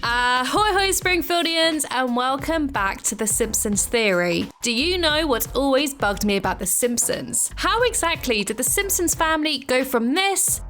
Ahoy hoy Springfieldians, and welcome back to the Simpsons Theory. Do you know what's always bugged me about the Simpsons? How exactly did the Simpsons family go from this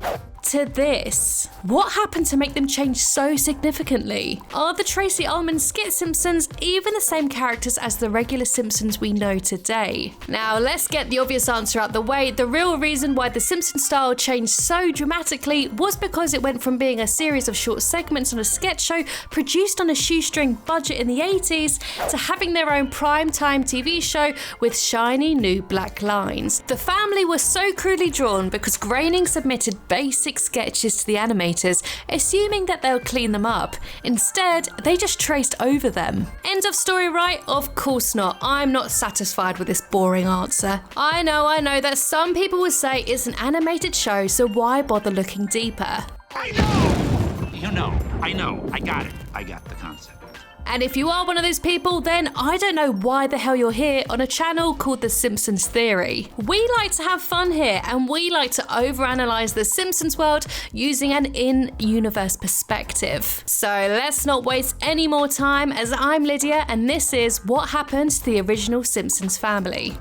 to this? What happened to make them change so significantly? Are the Tracy Ullman skit Simpsons even the same characters as the regular Simpsons we know today? Now let's get the obvious answer out the way. The real reason why the Simpsons style changed so dramatically was because it went from being a series of short segments on a sketch show produced on a shoestring budget in the 80s to having their own primetime TV show with shiny new black lines. The family was so crudely drawn because Groening submitted basic sketches to the animators, assuming that they'll clean them up. Instead, they just traced over them. End of story, right? Of course not. I'm not satisfied with this boring answer. I know that some people would say it's an animated show, so why bother looking deeper? I know! I got it. I got the concept. And if you are one of those people, then I don't know why the hell you're here on a channel called The Simpsons Theory. We like to have fun here, and we like to overanalyze the Simpsons world using an in-universe perspective. So let's not waste any more time, as I'm Lydia, and this is What Happened to the Original Simpsons Family.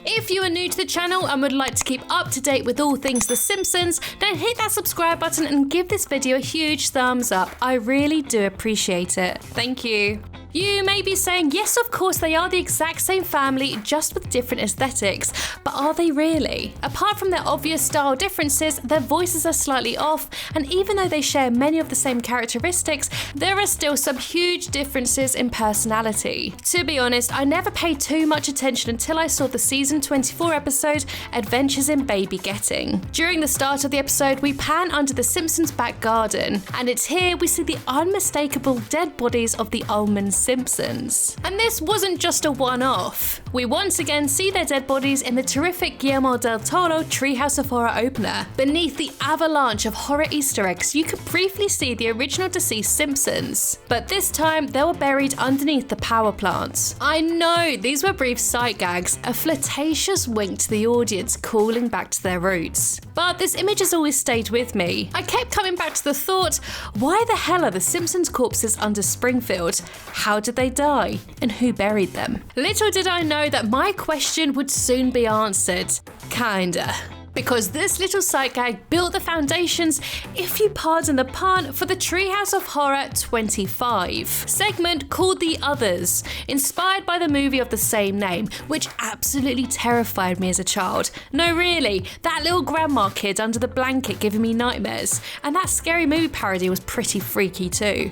If you are new to the channel and would like to keep up to date with all things The Simpsons, then hit that subscribe button and give this video a huge thumbs up. I really do appreciate it. Thank you. You may be saying, yes, of course, they are the exact same family, just with different aesthetics, but are they really? Apart from their obvious style differences, their voices are slightly off, and even though they share many of the same characteristics, there are still some huge differences in personality. To be honest, I never paid too much attention until I saw the season 24 episode, Adventures in Baby Getting. During the start of the episode, we pan under the Simpsons' back garden, and it's here we see the unmistakable dead bodies of the Ullman Simpsons. And this wasn't just a one-off. We once again see their dead bodies in the terrific Guillermo del Toro Treehouse of Horror opener. Beneath the avalanche of horror Easter eggs, you could briefly see the original deceased Simpsons. But this time, they were buried underneath the power plants. I know, these were brief sight gags, a flirtatious wink to the audience calling back to their roots. But this image has always stayed with me. I kept coming back to the thought, why the hell are the Simpsons corpses under Springfield? How did they die? And who buried them? Little did I know that my question would soon be answered. Kinda. Because this little sight gag built the foundations, if you pardon the pun, for the Treehouse of Horror 25 segment called The Others, inspired by the movie of the same name, which absolutely terrified me as a child. No, really, that little grandma kid under the blanket giving me nightmares, and that Scary Movie parody was pretty freaky too.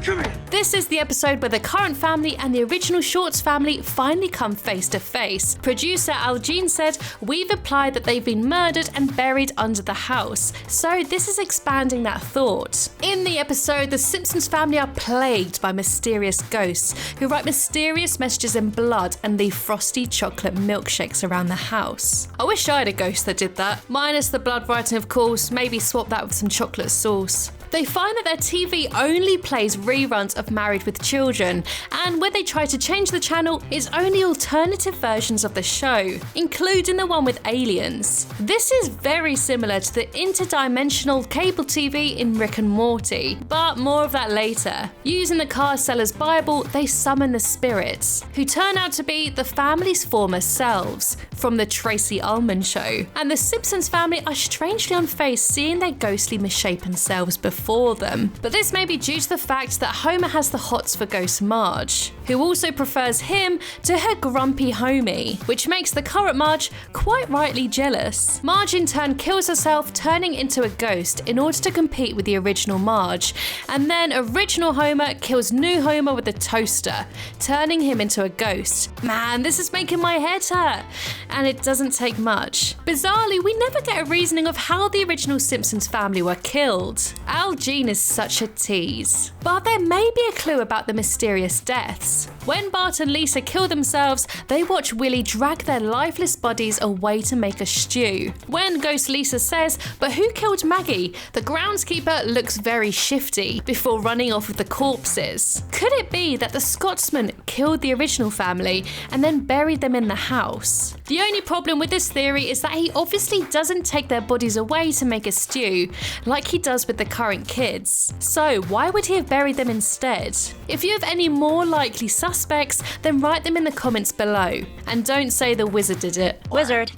Come here. This is the episode where the current family and the original Shorts family finally come face to face. Producer Al Jean said, "We've implied that they've been murdered and buried under the house." So this is expanding that thought. In the episode, the Simpsons family are plagued by mysterious ghosts who write mysterious messages in blood and leave frosty chocolate milkshakes around the house. I wish I had a ghost that did that. Minus the blood writing, of course, maybe swap that with some chocolate sauce. They find that their TV only plays reruns of Married with Children, and when they try to change the channel, it's only alternative versions of the show, including the one with aliens. This is very similar to the interdimensional cable TV in Rick and Morty, but more of that later. Using the car seller's Bible, they summon the spirits, who turn out to be the family's former selves from the Tracy Ullman show. And the Simpsons family are strangely unfazed seeing their ghostly misshapen selves before them. But this may be due to the fact that Homer has the hots for Ghost Marge, who also prefers him to her grumpy homie, which makes the current Marge quite rightly jealous. Marge in turn kills herself, turning into a ghost in order to compete with the original Marge, and then original Homer kills new Homer with a toaster, turning him into a ghost. Man, this is making my head hurt, and it doesn't take much. Bizarrely, we never get a reasoning of how the original Simpsons family were killed. Al Jean is such a tease. But there may be a clue about the mysterious deaths. When Bart and Lisa kill themselves, they watch Willie drag their lifeless bodies away to make a stew. When Ghost Lisa says, "But who killed Maggie?" the groundskeeper looks very shifty before running off with the corpses. Could it be that the Scotsman killed the original family and then buried them in the house? The only problem with this theory is that he obviously doesn't take their bodies away to make a stew, like he does with the current kids. So why would he have buried them instead? If you have any more likely suspects, then write them in the comments below. And don't say the wizard did it. Wizard.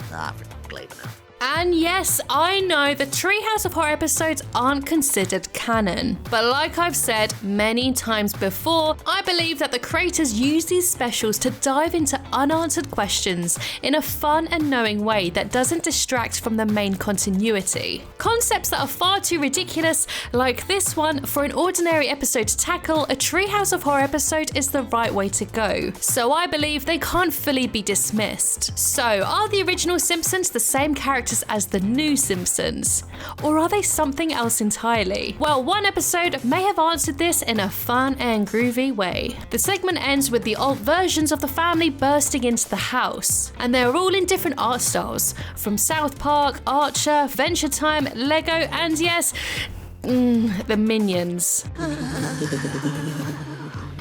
And yes, I know the Treehouse of Horror episodes aren't considered canon, but like I've said many times before, I believe that the creators use these specials to dive into unanswered questions in a fun and knowing way that doesn't distract from the main continuity. Concepts that are far too ridiculous, like this one, for an ordinary episode to tackle, a Treehouse of Horror episode is the right way to go. So I believe they can't fully be dismissed. So are the original Simpsons the same characters as the new Simpsons? Or are they something else entirely? Well, one episode may have answered this in a fun and groovy way. The segment ends with the old versions of the family bursting into the house, and they're all in different art styles, from South Park, Archer, Venture Time, Lego, and yes, the Minions.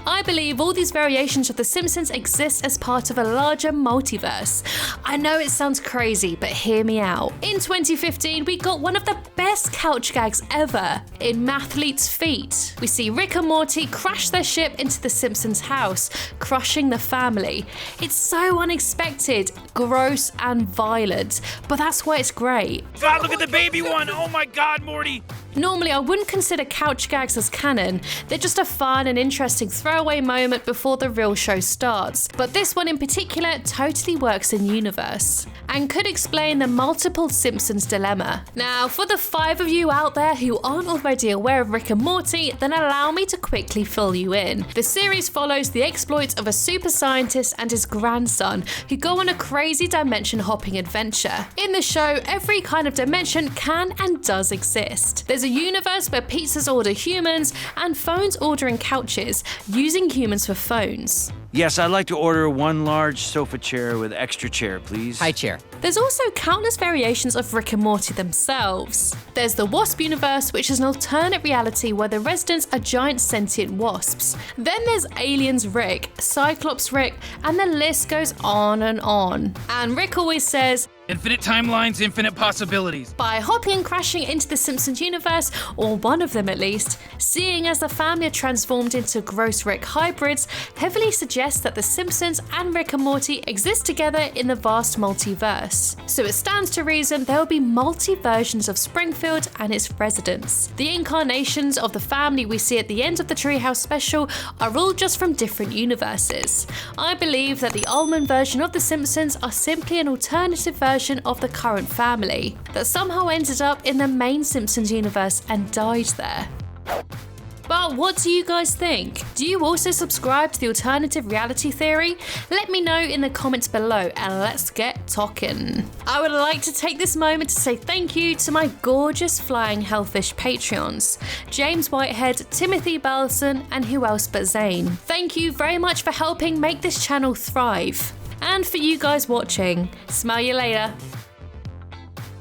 I believe all these variations of The Simpsons exist as part of a larger multiverse. I know it sounds crazy, but hear me out. In 2015, we got one of the best couch gags ever in Mathlete's Feet. We see Rick and Morty crash their ship into the Simpsons' house, crushing the family. It's so unexpected, gross, and violent, but that's why it's great. God, look at the baby one! Oh my God, Morty! Normally, I wouldn't consider couch gags as canon. They're just a fun and interesting throwaway moment before the real show starts. But this one in particular totally works in universe and could explain the multiple Simpsons dilemma. Now, for the 5 of you out there who aren't already aware of Rick and Morty, then allow me to quickly fill you in. The series follows the exploits of a super scientist and his grandson who go on a crazy dimension hopping adventure. In the show, every kind of dimension can and does exist. There's a universe where pizzas order humans and phones ordering couches, using humans for phones. Yes, I'd like to order 1 large sofa chair with extra chair, please. High chair. There's also countless variations of Rick and Morty themselves. There's the Wasp universe, which is an alternate reality where the residents are giant sentient wasps. Then there's Aliens Rick, Cyclops Rick, and the list goes on and on. And Rick always says, infinite timelines, infinite possibilities. By hopping and crashing into the Simpsons universe, or one of them at least, seeing as the family are transformed into gross Rick hybrids heavily suggests that the Simpsons and Rick and Morty exist together in the vast multiverse. So it stands to reason there will be multi-versions of Springfield and its residents. The incarnations of the family we see at the end of the Treehouse special are all just from different universes. I believe that the Ullman version of The Simpsons are simply an alternative version of the current family that somehow ended up in the main Simpsons universe and died there. But what do you guys think? Do you also subscribe to the alternative reality theory? Let me know in the comments below and let's get talking. I would like to take this moment to say thank you to my gorgeous Flying Hellfish Patreons, James Whitehead, Timothy Belson, and who else but Zane. Thank you very much for helping make this channel thrive. And for you guys watching, smell you later.